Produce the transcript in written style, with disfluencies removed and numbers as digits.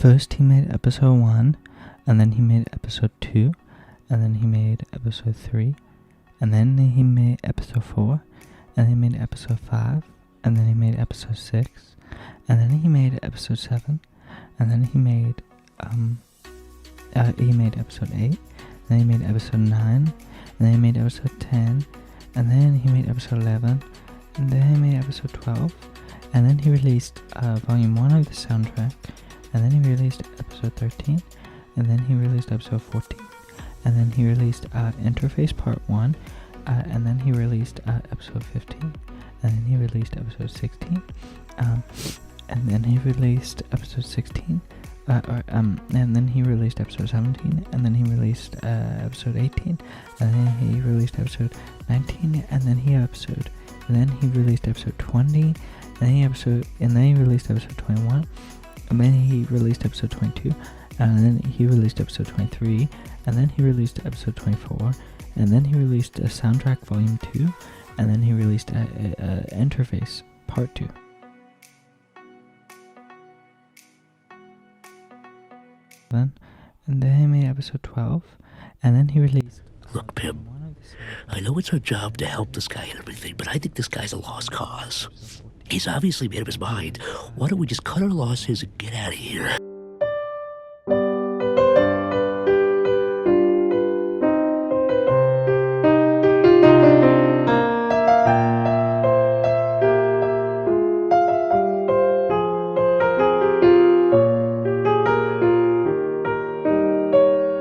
First he made episode 1, and then he made episode 2, and then he made episode 3, and then he made episode 4, and then he made episode 5, and then he made episode 6, and then he made episode 7, and then he made episode 8, and then he made episode 9, and then he made episode 10, and then he made episode 11, and then he made episode 12, and then he released volume 1 of the soundtrack, and then he released episode 13, and then he released episode 14, and then he released Interface Part 1, and then he released episode 15, and then he released episode 16, and then he released episode 16, and then he released episode 17, and then he released episode 18, and then he released episode 19, and then he released episode 20, and then he released episode 21, and then he released episode 22, and then he released episode 23, and then he released episode 24, and then he released a soundtrack volume 2, and then he released a Interface Part 2. And then he made episode 12, and then he released... Look, Pim, I know it's our job to help this guy and everything, but I think this guy's a lost cause. He's obviously made up his mind. Why don't we just cut our losses and get out of here?